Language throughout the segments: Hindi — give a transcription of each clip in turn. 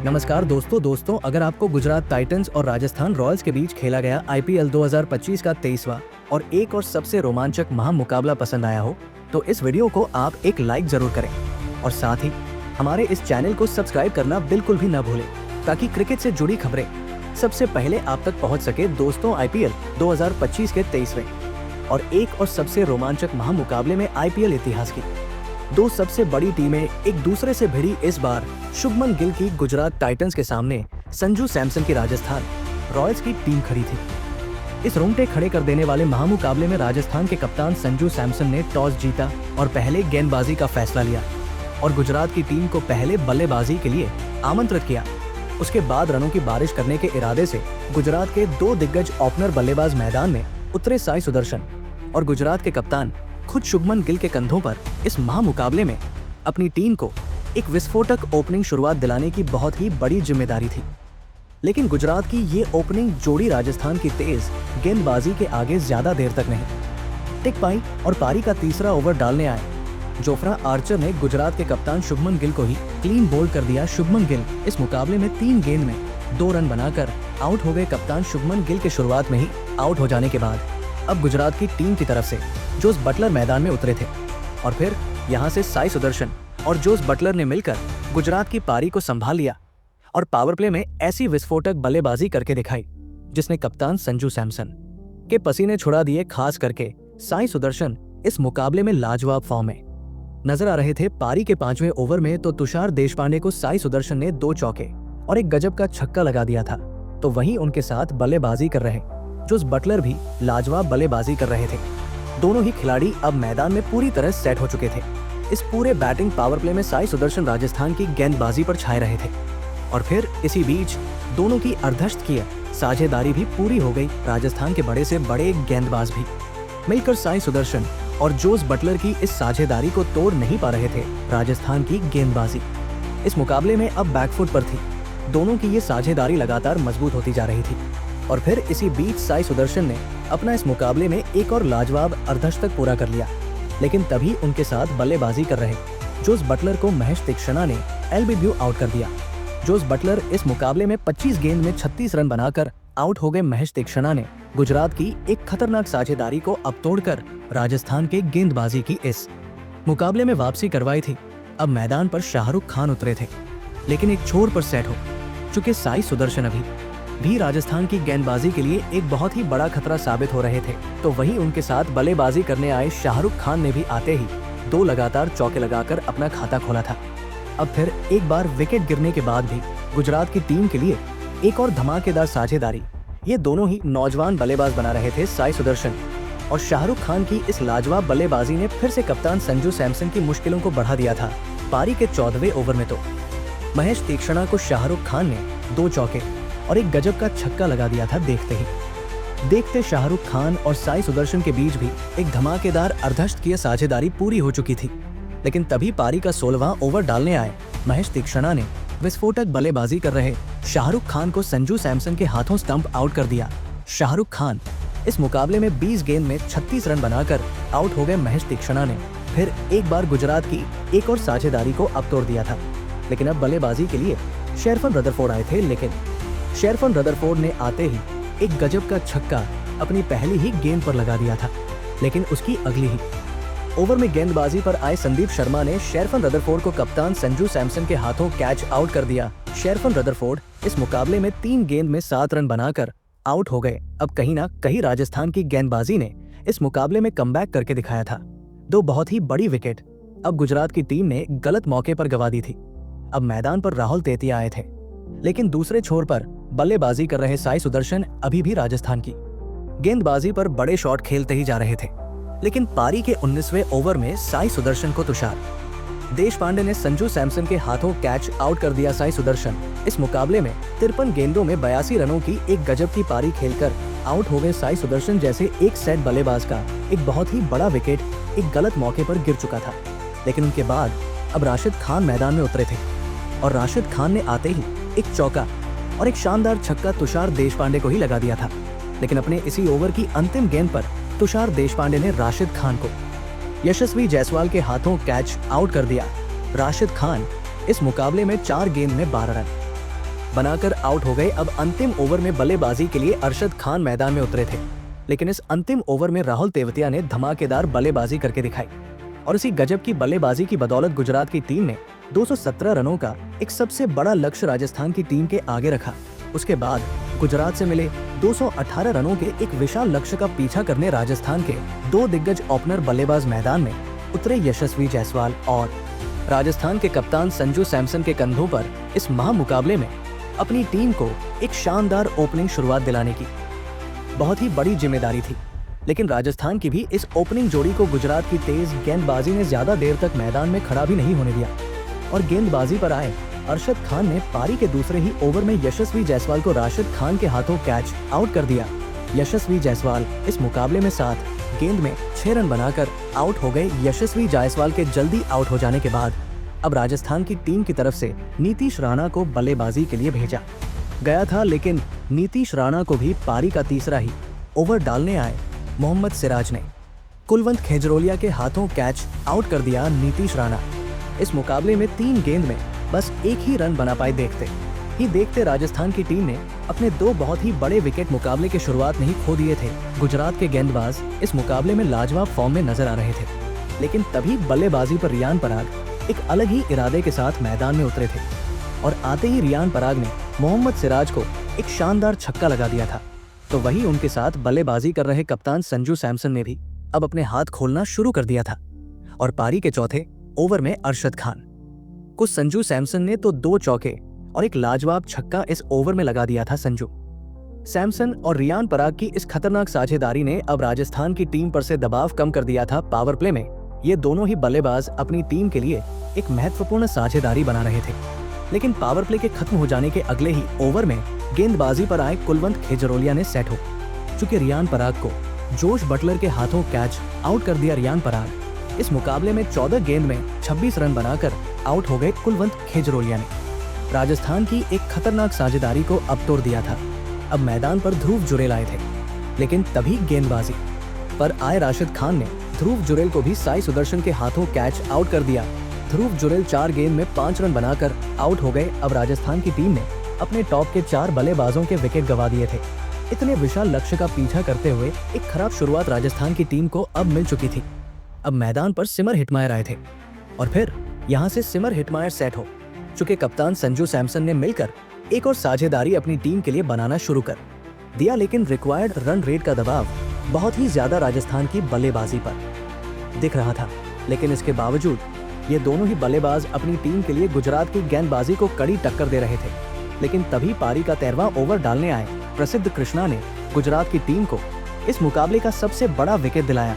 नमस्कार दोस्तों अगर आपको गुजरात टाइटंस और राजस्थान रॉयल्स के बीच खेला गया आईपीएल 2025 का 23वां और एक और सबसे रोमांचक महामुकाबला पसंद आया हो तो इस वीडियो को आप एक लाइक जरूर करें और साथ ही हमारे इस चैनल को सब्सक्राइब करना बिल्कुल भी न भूलें ताकि क्रिकेट से जुड़ी खबरें सबसे पहले आप तक पहुंच सके। दोस्तों, आईपीएल 2025 के 23वें और एक और सबसे रोमांचक महामुकाबले में आईपीएल इतिहास की दो सबसे बड़ी टीमें एक दूसरे से भिड़ी। इस बार शुभमन गिल की गुजरात टाइटंस के सामने संजू सैमसन की राजस्थान रॉयल्स की टीम खड़ी थी। इस रोंगटे खड़े कर देने वाले महामुकाबले में राजस्थान के कप्तान संजू सैमसन ने टॉस जीता और पहले गेंदबाजी का फैसला लिया और गुजरात की टीम को पहले बल्लेबाजी के लिए आमंत्रित किया। उसके बाद रनों की बारिश करने के इरादे से गुजरात के दो दिग्गज ओपनर बल्लेबाज मैदान में उतरे। साई सुदर्शन और गुजरात के कप्तान खुद शुभमन गिल के कंधों पर इस महामुकाबले में अपनी टीम को एक विस्फोटक ओपनिंग शुरुआत दिलाने की बहुत ही बड़ी जिम्मेदारी थी। लेकिन गुजरात की ये ओपनिंग जोड़ी राजस्थान की तेज गेंदबाजी के आगे ज्यादा देर तक नहीं टिक पाई और पारी का तीसरा ओवर डालने आए जोफ्रा आर्चर ने गुजरात के कप्तान शुभमन गिल को ही क्लीन बोल्ड कर दिया। शुभमन गिल इस मुकाबले में 3 गेंद में 2 रन बनाकर आउट हो गए। कप्तान शुभमन गिल के शुरुआत में ही आउट हो जाने के बाद अब गुजरात की टीम की तरफ से जोस बटलर मैदान में उतरे थे और फिर यहां से साई सुदर्शन और जोस बटलर ने मिलकर गुजरात की पारी को संभाल लिया और पावर प्ले में ऐसी विस्फोटक बल्लेबाजी करके दिखाई जिसने कप्तान संजू सैमसन के पसीने छुड़ा दिए। खास करके साई सुदर्शन इस मुकाबले में लाजवाब फॉर्म में नजर आ रहे थे। पारी के 5वें ओवर में तो तुषार देशपांडे को साई सुदर्शन ने 2 चौके और एक गजब का छक्का लगा दिया था, तो वहीं उनके साथ बल्लेबाजी कर रहे जोस बटलर भी लाजवाब बल्लेबाजी कर रहे थे। दोनों ही खिलाड़ी अब मैदान में पूरी तरह सेट हो चुके थे। इस पूरे बैटिंग पावर प्ले में साई सुदर्शन राजस्थान की गेंदबाजी पर छाए रहे थे और फिर इसी बीच दोनों की अर्धशत की साझेदारी भी पूरी हो गई। राजस्थान के बड़े से बड़े गेंदबाज भी मिलकर साई सुदर्शन और जोस बटलर की इस साझेदारी को तोड़ नहीं पा रहे थे। राजस्थान की गेंदबाजी इस मुकाबले में अब बैकफुट पर थी। दोनों की ये साझेदारी लगातार मजबूत होती जा रही थी और फिर इसी बीच साई सुदर्शन ने अपना इस मुकाबले में एक और लाजवाब अर्धशतक पूरा कर लिया। लेकिन तभी उनके साथ बल्लेबाजी कर रहे जोस बटलर को महेश तीक्षणा ने एलबीडब्ल्यू आउट कर दिया। जोस बटलर इस मुकाबले में 25 गेंद में 36 रन बनाकर आउट हो गए। महेश तीक्षणा ने गुजरात की एक खतरनाक साझेदारी को अब तोड़कर राजस्थान के गेंदबाजी की इस मुकाबले में वापसी करवाई थी। अब मैदान पर शाहरुख खान उतरे थे, लेकिन एक छोर पर सेट हो चुके साई सुदर्शन अभी भी राजस्थान की गेंदबाजी के लिए एक बहुत ही बड़ा खतरा साबित हो रहे थे। तो वहीं उनके साथ बल्लेबाजी करने आए शाहरुख खान ने भी आते ही 2 लगातार चौके लगाकर अपना खाता खोला था। अब फिर एक बार विकेट गिरने के बाद भी गुजरात की टीम के लिए एक और धमाकेदार साझेदारी ये दोनों ही नौजवान बल्लेबाज बना रहे थे। साई सुदर्शन और शाहरुख खान की इस लाजवाब बल्लेबाजी ने फिर से कप्तान संजू सैमसन की मुश्किलों को बढ़ा दिया था। पारी के 14वें ओवर में तो महेश तीक्षणा को शाहरुख खान ने 2 चौके और एक गजब का छक्का लगा दिया था। देखते शाहरुख खान और साई सुदर्शन के बीच भी एक धमाकेदार अर्धशत की साझेदारी पूरी हो चुकी थी। लेकिन तभी पारी का 16वां ओवर डालने आए महेश तीक्षणा ने विस्फोटक बल्लेबाजी कर रहे शाहरुख खान को संजू सैमसन के हाथों स्टंप आउट कर दिया। शाहरुख खान इस मुकाबले में 20 गेंद में 36 रन बनाकर आउट हो गए। महेश तीक्षणा ने फिर एक बार गुजरात की एक और साझेदारी को अब तोड़ दिया था। लेकिन अब बल्लेबाजी के लिए शेरफन रदरफोर्ड आए थे, लेकिन शेरफन रदरफोर्ड ने आते ही एक गजब का छक्का अपनी पहली ही गेंद पर लगा दिया था। लेकिन उसकी अगली ही ओवर में गेंदबाजी पर आए संदीप शर्मा ने शेरफन रदरफोर्ड को कप्तान संजू सैमसन के हाथों कैच आउट कर दिया। शेरफन रदरफोर्ड इस मुकाबले में 3 गेंद में 7 रन बनाकर आउट हो गए। अब कहीं ना कहीं राजस्थान की गेंदबाजी ने इस मुकाबले में कमबैक करके दिखाया था। 2 बहुत ही बड़ी विकेट अब गुजरात की टीम ने गलत मौके पर गंवा दी थी। अब मैदान पर राहुल तेतिया आए थे, लेकिन दूसरे छोर पर बल्लेबाजी कर रहे साई सुदर्शन अभी भी राजस्थान की गेंदबाजी पर बड़े शॉट खेलते ही जा रहे थे। लेकिन पारी के 19वें ओवर में साई सुदर्शन को तुषार देशपांडे ने संजू सैमसन के हाथों कैच आउट कर दिया। साई सुदर्शन इस मुकाबले में 53 गेंदों में 82 रनों की एक गजब की पारी खेलकर आउट हो गए। साई सुदर्शन जैसे एक सेट बल्लेबाज का एक बहुत ही बड़ा विकेट एक गलत मौके पर गिर चुका था। लेकिन उनके बाद अब राशिद खान मैदान में उतरे थे और राशिद खान ने आते ही एक चौका और एक शानदार छक्का तुषार देशपांडे को ही लगा दिया था। लेकिन अपने इसी ओवर की अंतिम गेंद पर तुषार देशपांडे ने राशिद खान को यशस्वी जायसवाल के हाथों कैच आउट कर दिया। राशिद खान इस मुकाबले में 4 गेंद में 12 रन बनाकर आउट हो गए। अब अंतिम ओवर में बल्लेबाजी के लिए अरशद खान मैदान में उतरे थे, लेकिन इस अंतिम ओवर में राहुल तेवतिया ने धमाकेदार बल्लेबाजी करके दिखाई और इसी गजब की बल्लेबाजी की बदौलत गुजरात की टीम ने 217 रनों का एक सबसे बड़ा लक्ष्य राजस्थान की टीम के आगे रखा। उसके बाद गुजरात से मिले 218 रनों के एक विशाल लक्ष्य का पीछा करने राजस्थान के 2 दिग्गज ओपनर बल्लेबाज मैदान में उतरे। यशस्वी जायसवाल और राजस्थान के कप्तान संजू सैमसन के कंधों पर इस महामुकाबले में अपनी टीम को एक शानदार ओपनिंग शुरुआत दिलाने की बहुत ही बड़ी जिम्मेदारी थी। लेकिन राजस्थान की भी इस ओपनिंग जोड़ी को गुजरात की तेज गेंदबाजी ने ज्यादा देर तक मैदान में खड़ा भी नहीं होने दिया और गेंदबाजी पर आए अरशद खान ने पारी के दूसरे ही ओवर में यशस्वी जायसवाल को राशिद खान के हाथों कैच आउट कर दिया। यशस्वी जायसवाल इस मुकाबले में 7 गेंद में 6 रन बनाकर आउट हो गए। यशस्वी जायसवाल के जल्दी आउट हो जाने के बाद अब राजस्थान की टीम की तरफ से नीतीश राणा को बल्लेबाजी के लिए भेजा गया था, लेकिन नीतीश राणा को भी पारी का तीसरा ही ओवर डालने आए मोहम्मद सिराज ने कुलवंत खेजरोलिया के हाथों कैच आउट कर दिया। नीतीश राणा इस मुकाबले में 3 गेंद में बस 1 ही रन बना पाए। देखते राजस्थान की टीम ने अपने 2 बहुत ही बड़े विकेट मुकाबले के शुरुआत में ही खो दिए थे। गुजरात के गेंदबाज इस मुकाबले में लाजवाब फॉर्म में नजर आ रहे थे, लेकिन तभी बल्लेबाजी पर रियान पराग एक अलग ही इरादे के साथ मैदान में उतरे थे और आते ही रियान पराग ने मोहम्मद सिराज को एक शानदार छक्का लगा दिया था। तो वही उनके साथ बल्लेबाजी कर रहे कप्तान संजू सैमसन ने भी अब अपने हाथ खोलना शुरू कर दिया था और पारी के चौथे ओवर में अरशद खान को संजू सैमसन ने तो 2 चौके और एक लाजवाब छक्का इस ओवर में लगा दिया था। संजू सैमसन और रियान पराग की इस खतरनाक साझेदारी ने अब राजस्थान की टीम पर से दबाव कम कर दिया था। पावर प्ले में ये दोनों ही बल्लेबाज अपनी टीम के लिए एक महत्वपूर्ण साझेदारी बना रहे थे, लेकिन पावर प्ले के खत्म हो जाने के अगले ही ओवर में गेंदबाजी पर आए कुलवंत खेजरोलिया ने सेट हो चुके रियान पराग को जोश बटलर के हाथों कैच आउट कर दिया। रियान पराग इस मुकाबले में 14 गेंद में 26 रन बनाकर आउट हो गए। कुलवंत खेजरोलिया ने राजस्थान की एक खतरनाक साझेदारी को अब तोड़ दिया था। अब मैदान पर ध्रुव जुरेल आए थे, लेकिन तभी गेंदबाजी पर आए राशिद खान ने ध्रुव जुरेल को भी साई सुदर्शन के हाथों कैच आउट कर दिया। ध्रुव जुरेल 4 गेंद में 5 रन बनाकर आउट हो गए। अब राजस्थान की टीम ने अपने टॉप के 4 बल्लेबाजों के विकेट गंवा दिए थे। इतने विशाल लक्ष्य का पीछा करते हुए एक खराब शुरुआत राजस्थान की टीम को अब मिल चुकी थी। अब मैदान पर सिमर हिटमायर आए थे और फिर यहाँ से सिमर हिटमायर सेट हो चुके कप्तान संजू सैमसन ने मिलकर एक और साझेदारी अपनी टीम के लिए बनाना शुरू कर दिया, लेकिन रिक्वायर्ड रन रेट का दबाव बहुत ही ज्यादा राजस्थान की बल्लेबाजी पर दिख रहा था। लेकिन इसके बावजूद ये दोनों ही बल्लेबाज अपनी टीम के लिए गुजरात की गेंदबाजी को कड़ी टक्कर दे रहे थे। लेकिन तभी पारी का 13वां ओवर डालने आए प्रसिद्ध कृष्णा ने गुजरात की टीम को इस मुकाबले का सबसे बड़ा विकेट दिलाया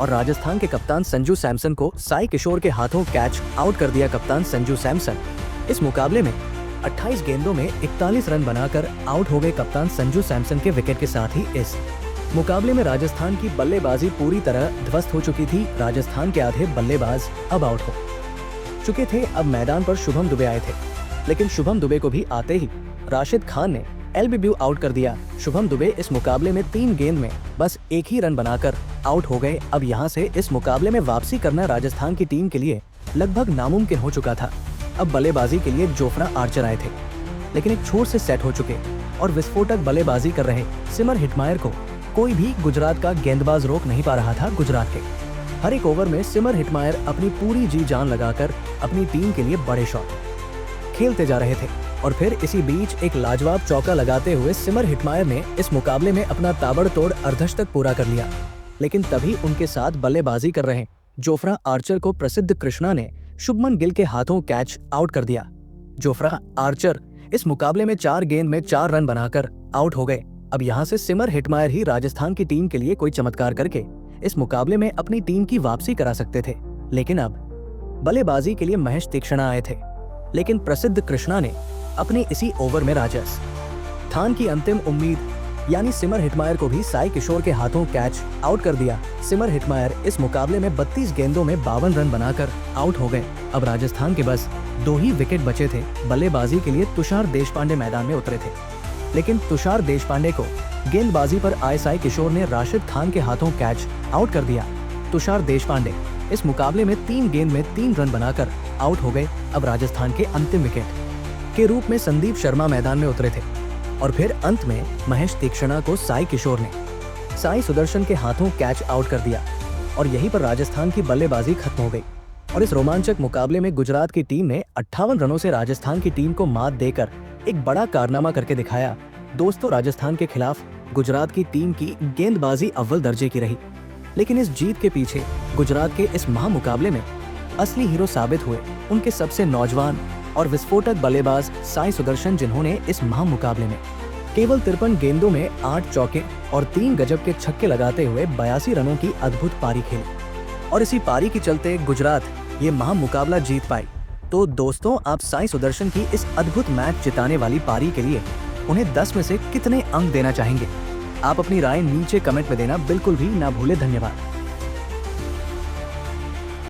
और राजस्थान के कप्तान संजू सैमसन को साई किशोर के हाथों कैच आउट कर दिया। कप्तान संजू सैमसन इस मुकाबले में 28 गेंदों में 41 रन बनाकर आउट हो गए। कप्तान संजू सैमसन के विकेट के साथ ही इस मुकाबले में राजस्थान की बल्लेबाजी पूरी तरह ध्वस्त हो चुकी थी। राजस्थान के आधे बल्लेबाज अब आउट हो चुके थे। अब मैदान पर शुभम दुबे आए थे, लेकिन शुभम दुबे को भी आते ही राशिद खान ने एलबीब्यू आउट कर दिया। शुभम दुबे इस मुकाबले में 3 गेंद में बस 1 ही रन बनाकर आउट हो गए। अब यहाँ से इस मुकाबले में वापसी करना राजस्थान की टीम के लिए लगभग नामुमकिन हो चुका था। अब बल्लेबाजी के लिए जोफ्रा आर्चर आए थे, लेकिन एक छोर से सेट हो चुके और विस्फोटक बल्लेबाजी कर रहे सिमर हिटमायर को कोई भी गुजरात का गेंदबाज रोक नहीं पा रहा था। गुजरात के हर एक ओवर में सिमर हिटमायर अपनी पूरी जी जान लगाकर अपनी टीम के लिए बड़े शॉट खेलते जा रहे थे और फिर इसी बीच एक लाजवाब चौका लगाते हुए सिमर हिटमायर ने इस मुकाबले में अपना ताबड़तोड़ अर्धशतक पूरा कर लिया। लेकिन तभी उनके साथ बल्लेबाजी कर रहे जोफ्रा आर्चर को प्रसिद्ध कृष्णा ने शुभमन गिल के हाथों कैच आउट कर दिया। जोफ्रा आर्चर इस मुकाबले में 4 गेंद में 4 रन बनाकर आउट हो गए। अब यहाँ से सिमर हिटमायर ही राजस्थान की टीम के लिए कोई चमत्कार करके इस मुकाबले में अपनी टीम की वापसी करा सकते थे। लेकिन अब बल्लेबाजी के लिए महेश तीक्ष्णा आए थे, लेकिन प्रसिद्ध कृष्णा ने अपने इसी ओवर में राजस्थान की अंतिम उम्मीद यानी सिमर हिटमायर को भी साई किशोर के हाथों कैच आउट कर दिया। सिमर हिटमायर इस मुकाबले में 32 गेंदों में 52 रन बनाकर आउट हो गए। अब राजस्थान के बस 2 ही विकेट बचे थे। बल्लेबाजी के लिए तुषार देशपांडे मैदान में उतरे थे, लेकिन तुषार देशपांडे को गेंदबाजी पर आए साई किशोर ने राशिद खान के हाथों कैच आउट कर दिया। तुषार देशपांडे इस मुकाबले में 3 गेंद में 3 रन बनाकर आउट हो गए। अब राजस्थान के अंतिम विकेट के रूप में संदीप शर्मा मैदान में उतरे थे और फिर अंत में महेश तीक्षणा को साई किशोर ने साई सुदर्शन के हाथों कैच आउट कर दिया और यहीं पर राजस्थान की बल्लेबाजी खत्म हो गई। और इस रोमांचक मुकाबले में गुजरात की टीम ने 58 रनों से राजस्थान की टीम को मात देकर एक बड़ा कारनामा करके दिखाया। दोस्तों, राजस्थान के खिलाफ गुजरात की टीम की गेंदबाजी अव्वल दर्जे की रही, लेकिन इस जीत के पीछे गुजरात के इस महामुकाबले में असली हीरो साबित हुए उनके सबसे नौजवान और विस्फोटक बल्लेबाज साई सुदर्शन, जिन्होंने इस महामुकाबले में केवल 53 गेंदों में 8 चौके और 3 गजब के छक्के लगाते हुए 82 रनों की अद्भुत पारी खेली और इसी पारी के चलते गुजरात ये महामुकाबला जीत पाई। तो दोस्तों, आप साई सुदर्शन की इस अद्भुत मैच जिताने वाली पारी के लिए उन्हें 10 में से कितने अंक देना चाहेंगे? आप अपनी राय नीचे कमेंट में देना बिल्कुल भी ना भूले। धन्यवाद।